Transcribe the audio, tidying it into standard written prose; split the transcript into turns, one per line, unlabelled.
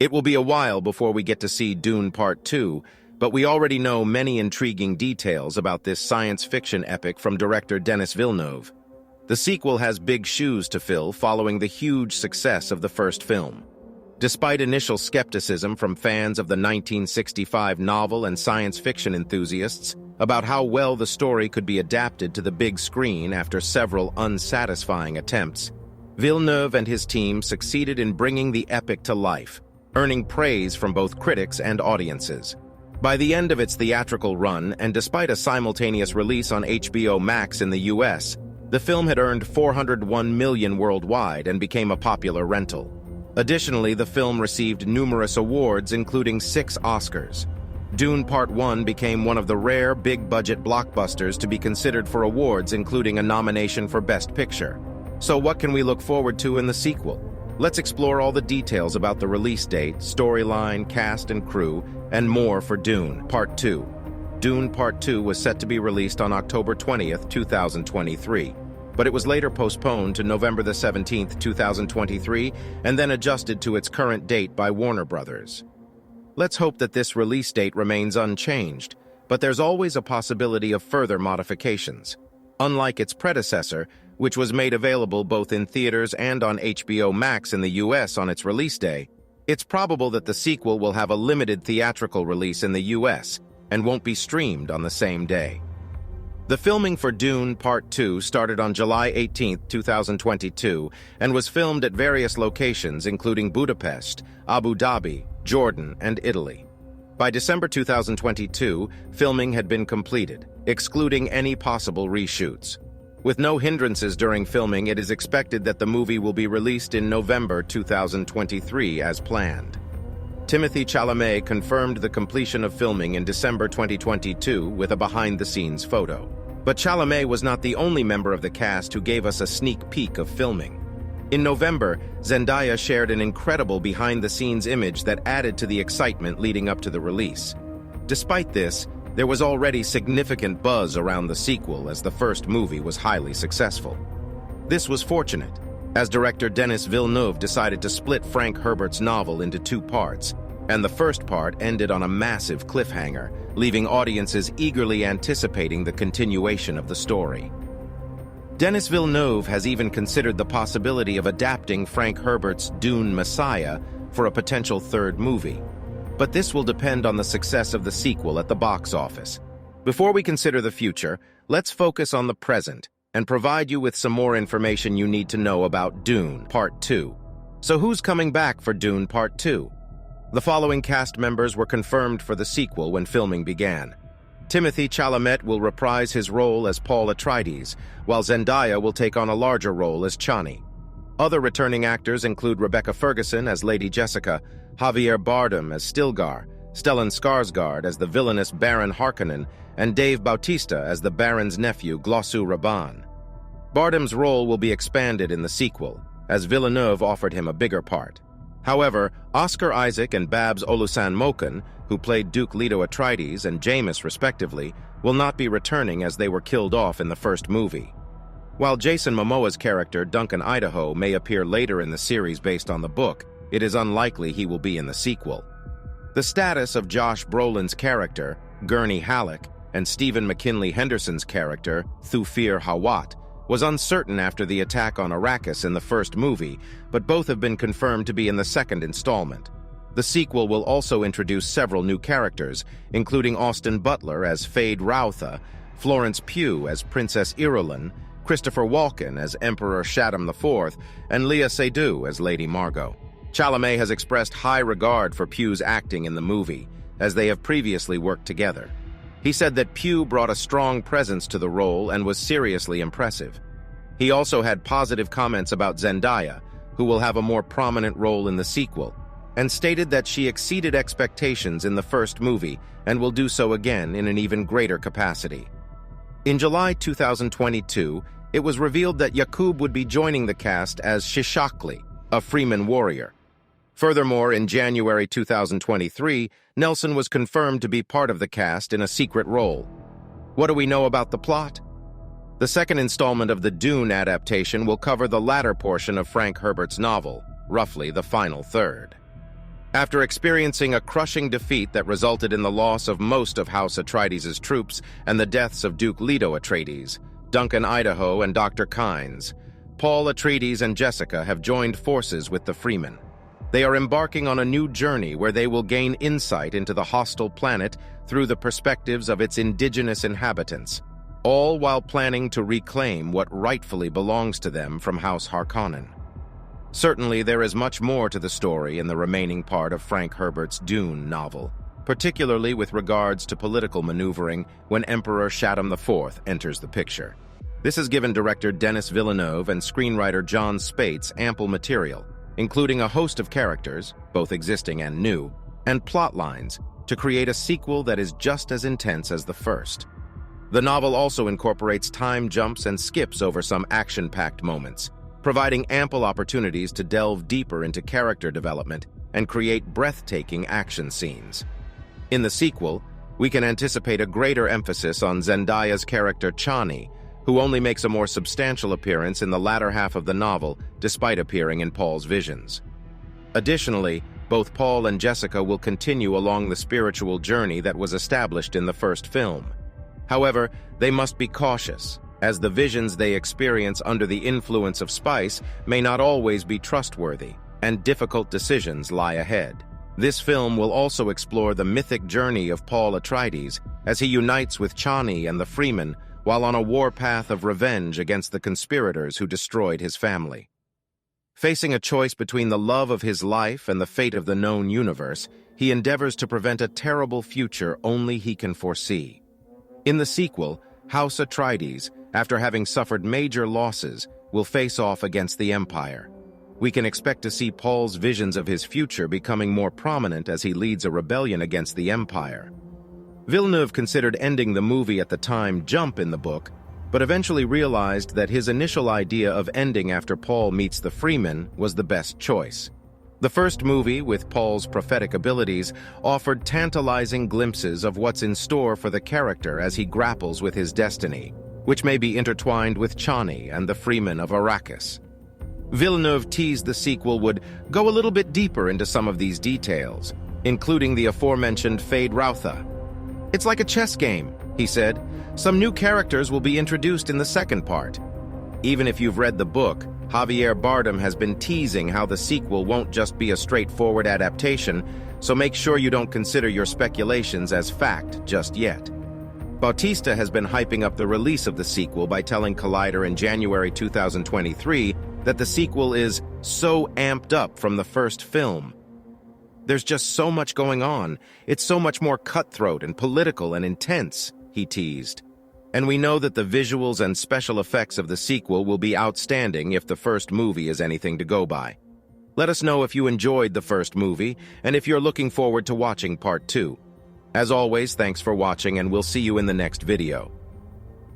It will be a while before we get to see Dune Part 2, but we already know many intriguing details about this science fiction epic from director Denis Villeneuve. The sequel has big shoes to fill following the huge success of the first film. Despite initial skepticism from fans of the 1965 novel and science fiction enthusiasts about how well the story could be adapted to the big screen after several unsatisfying attempts, Villeneuve and his team succeeded in bringing the epic to life, earning praise from both critics and audiences. By the end of its theatrical run, and despite a simultaneous release on HBO Max in the US, the film had earned $401 million worldwide and became a popular rental. Additionally, the film received numerous awards, including 6 Oscars. Dune Part 1 became one of the rare big-budget blockbusters to be considered for awards, including a nomination for Best Picture. So what can we look forward to in the sequel? Let's explore all the details about the release date, storyline, cast and crew, and more for Dune Part 2. Dune Part 2 was set to be released on October 20th, 2023, but it was later postponed to November 17th, 2023, and then adjusted to its current date by Warner Brothers. Let's hope that this release date remains unchanged, but there's always a possibility of further modifications. Unlike its predecessor, which was made available both in theaters and on HBO Max in the US on its release day, it's probable that the sequel will have a limited theatrical release in the US and won't be streamed on the same day. The filming for Dune Part 2 started on July 18, 2022, and was filmed at various locations including Budapest, Abu Dhabi, Jordan, and Italy. By December 2022, filming had been completed, excluding any possible reshoots. With no hindrances during filming, it is expected that the movie will be released in November 2023 as planned. Timothée Chalamet confirmed the completion of filming in December 2022 with a behind-the-scenes photo. But Chalamet was not the only member of the cast who gave us a sneak peek of filming. In November, Zendaya shared an incredible behind-the-scenes image that added to the excitement leading up to the release. Despite this, there was already significant buzz around the sequel as the first movie was highly successful. This was fortunate, as director Denis Villeneuve decided to split Frank Herbert's novel into 2 parts, and the first part ended on a massive cliffhanger, leaving audiences eagerly anticipating the continuation of the story. Denis Villeneuve has even considered the possibility of adapting Frank Herbert's Dune Messiah for a potential 3rd movie. But this will depend on the success of the sequel at the box office. Before we consider the future, let's focus on the present and provide you with some more information you need to know about Dune Part 2. So who's coming back for Dune Part 2? The following cast members were confirmed for the sequel when filming began. Timothée Chalamet will reprise his role as Paul Atreides, while Zendaya will take on a larger role as Chani. Other returning actors include Rebecca Ferguson as Lady Jessica, Javier Bardem as Stilgar, Stellan Skarsgård as the villainous Baron Harkonnen, and Dave Bautista as the Baron's nephew Glossu Raban. Bardem's role will be expanded in the sequel, as Villeneuve offered him a bigger part. However, Oscar Isaac and Babs Olusanmoken, who played Duke Leto Atreides and Jamis respectively, will not be returning as they were killed off in the first movie. While Jason Momoa's character, Duncan Idaho, may appear later in the series based on the book, it is unlikely he will be in the sequel. The status of Josh Brolin's character, Gurney Halleck, and Stephen McKinley Henderson's character, Thufir Hawat, was uncertain after the attack on Arrakis in the first movie, but both have been confirmed to be in the second installment. The sequel will also introduce several new characters, including Austin Butler as Fade Rautha, Florence Pugh as Princess Irulan, Christopher Walken as Emperor Shaddam IV, and Léa Seydoux as Lady Margot. Chalamet has expressed high regard for Pugh's acting in the movie, as they have previously worked together. He said that Pugh brought a strong presence to the role and was seriously impressive. He also had positive comments about Zendaya, who will have a more prominent role in the sequel, and stated that she exceeded expectations in the first movie and will do so again in an even greater capacity. In July 2022, it was revealed that Yaqub would be joining the cast as Shishakli, a Freeman warrior. Furthermore, in January 2023, Nelson was confirmed to be part of the cast in a secret role. What do we know about the plot? The second installment of the Dune adaptation will cover the latter portion of Frank Herbert's novel, roughly the final third. After experiencing a crushing defeat that resulted in the loss of most of House Atreides' troops and the deaths of Duke Leto Atreides, Duncan Idaho, and Dr. Kynes, Paul Atreides and Jessica have joined forces with the Freemen. They are embarking on a new journey where they will gain insight into the hostile planet through the perspectives of its indigenous inhabitants, all while planning to reclaim what rightfully belongs to them from House Harkonnen. Certainly, there is much more to the story in the remaining part of Frank Herbert's Dune novel, particularly with regards to political maneuvering when Emperor Shaddam IV enters the picture. This has given director Denis Villeneuve and screenwriter John Spates ample material, including a host of characters, both existing and new, and plot lines to create a sequel that is just as intense as the first. The novel also incorporates time jumps and skips over some action-packed moments, providing ample opportunities to delve deeper into character development and create breathtaking action scenes. In the sequel, we can anticipate a greater emphasis on Zendaya's character Chani, who only makes a more substantial appearance in the latter half of the novel despite appearing in Paul's visions. Additionally, both Paul and Jessica will continue along the spiritual journey that was established in the first film. However, they must be cautious, as the visions they experience under the influence of spice may not always be trustworthy, and difficult decisions lie ahead. This film will also explore the mythic journey of Paul Atreides as he unites with Chani and the Freemen while on a warpath of revenge against the conspirators who destroyed his family. Facing a choice between the love of his life and the fate of the known universe, he endeavors to prevent a terrible future only he can foresee. In the sequel, House Atreides, after having suffered major losses, will face off against the Empire. We can expect to see Paul's visions of his future becoming more prominent as he leads a rebellion against the Empire. Villeneuve considered ending the movie at the time jump in the book, but eventually realized that his initial idea of ending after Paul meets the Freemen was the best choice. The first movie, with Paul's prophetic abilities, offered tantalizing glimpses of what's in store for the character as he grapples with his destiny, which may be intertwined with Chani and the Freemen of Arrakis. Villeneuve teased the sequel would go a little bit deeper into some of these details, including the aforementioned Fade Rautha. "It's like a chess game," he said. "Some new characters will be introduced in the second part." Even if you've read the book, Javier Bardem has been teasing how the sequel won't just be a straightforward adaptation, so make sure you don't consider your speculations as fact just yet. Bautista has been hyping up the release of the sequel by telling Collider in January 2023 that the sequel is so amped up from the first film. "There's just so much going on. It's so much more cutthroat and political and intense," he teased. And we know that the visuals and special effects of the sequel will be outstanding if the first movie is anything to go by. Let us know if you enjoyed the first movie and if you're looking forward to watching part 2. As always, thanks for watching, and we'll see you in the next video.